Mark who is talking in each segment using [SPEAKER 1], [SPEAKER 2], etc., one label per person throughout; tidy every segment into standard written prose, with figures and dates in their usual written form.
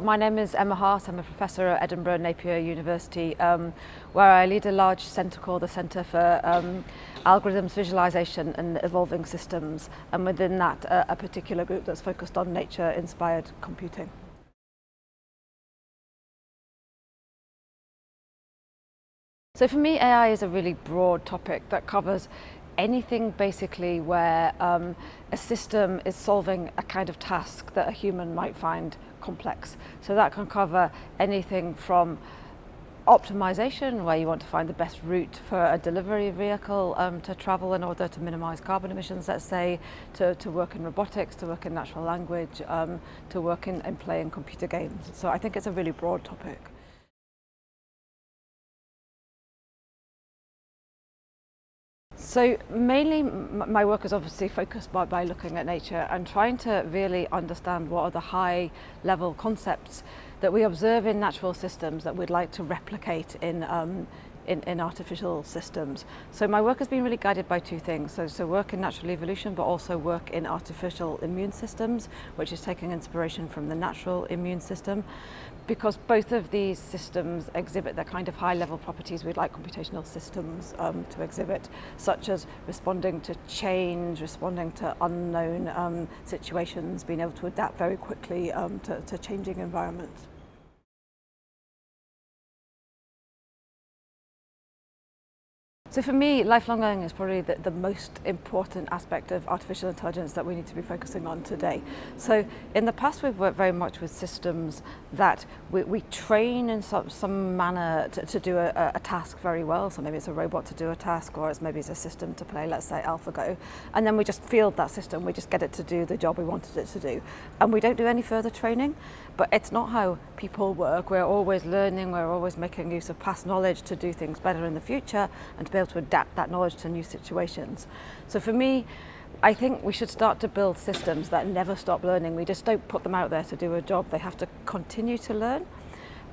[SPEAKER 1] My name is Emma Hart. I'm a professor at Edinburgh Napier University, where I lead a large centre called the Centre for Algorithms, Visualisation and Evolving Systems, and within that a particular group that's focused on nature-inspired computing. So for me, AI is a really broad topic that covers anything basically where a system is solving a kind of task that a human might find complex. So that can cover anything from optimization, where you want to find the best route for a delivery vehicle to travel in order to minimize carbon emissions, let's say, to work in robotics, to work in natural language, to work in playing computer games. So I think it's a really broad topic. So mainly my work is obviously focused by looking at nature and trying to really understand what are the high level concepts that we observe in natural systems that we'd like to replicate in artificial systems. So my work has been really guided by two things. So work in natural evolution, but also work in artificial immune systems, which is taking inspiration from the natural immune system, because both of these systems exhibit the kind of high level properties we'd like computational systems to exhibit, such as responding to change, responding to unknown situations, being able to adapt very quickly to changing environments. So for me, lifelong learning is probably the most important aspect of artificial intelligence that we need to be focusing on today. So in the past, we've worked very much with systems that we train in some manner to do a task very well. So maybe it's a robot to do a task, or maybe it's a system to play, let's say, AlphaGo. And then we just field that system, we just get it to do the job we wanted it to do. And we don't do any further training, but it's not how people work. We're always learning, we're always making use of past knowledge to do things better in the future and to be able to adapt that knowledge to new situations. So for me, I think we should start to build systems that never stop learning. We just don't put them out there to do a job. They have to continue to learn.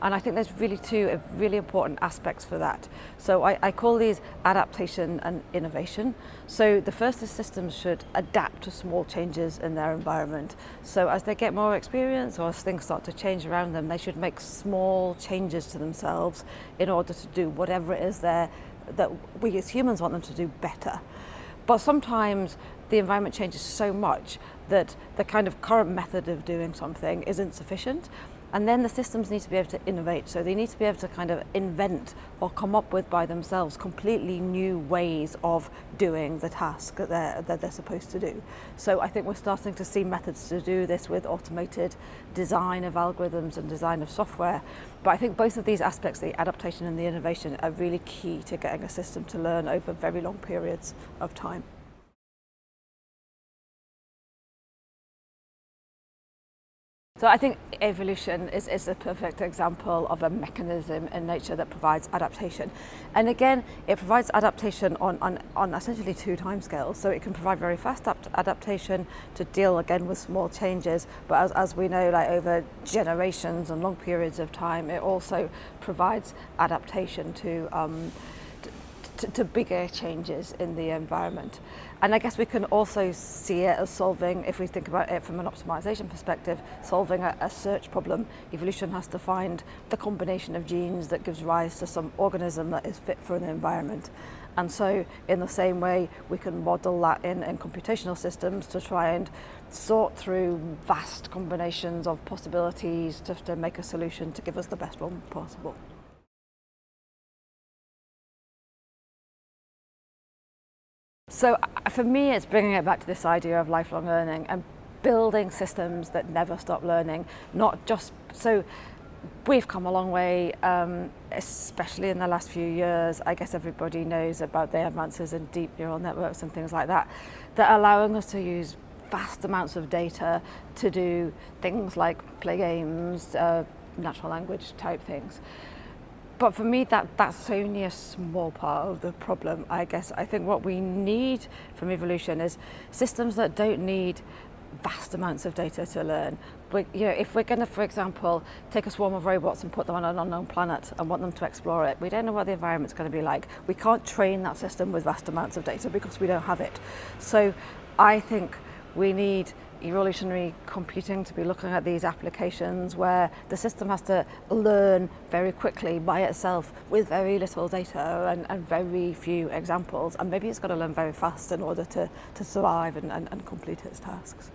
[SPEAKER 1] And I think there's really two really important aspects for that. So I call these adaptation and innovation. So the first is systems should adapt to small changes in their environment. So as they get more experience, or as things start to change around them, they should make small changes to themselves in order to do whatever it is that we as humans want them to do better. But sometimes the environment changes so much that the kind of current method of doing something isn't sufficient. And then the systems need to be able to innovate. So they need to be able to kind of invent or come up with by themselves completely new ways of doing the task that they're supposed to do. So I think we're starting to see methods to do this with automated design of algorithms and design of software. But I think both of these aspects, the adaptation and the innovation, are really key to getting a system to learn over very long periods of time. So I think evolution is a perfect example of a mechanism in nature that provides adaptation. And again, it provides adaptation on essentially two timescales. So it can provide very fast adaptation to deal again with small changes, but as we know, like over generations and long periods of time, it also provides adaptation to bigger changes in the environment. And I guess we can also see it as solving, if we think about it from an optimization perspective, solving a search problem. Evolution has to find the combination of genes that gives rise to some organism that is fit for the environment. And so in the same way, we can model that in computational systems to try and sort through vast combinations of possibilities to make a solution to give us the best one possible. So for me, it's bringing it back to this idea of lifelong learning and building systems that never stop learning, not just, so we've come a long way, especially in the last few years. I guess everybody knows about the advances in deep neural networks and things like that, that are allowing us to use vast amounts of data to do things like play games, natural language type things. But for me, that's only a small part of the problem, I guess. I think what we need from evolution is systems that don't need vast amounts of data to learn. If we're going to, for example, take a swarm of robots and put them on an unknown planet and want them to explore it, we don't know what the environment's going to be like. We can't train that system with vast amounts of data because we don't have it. So I think we need evolutionary computing to be looking at these applications where the system has to learn very quickly by itself with very little data and very few examples, and maybe it's got to learn very fast in order to survive and complete its tasks.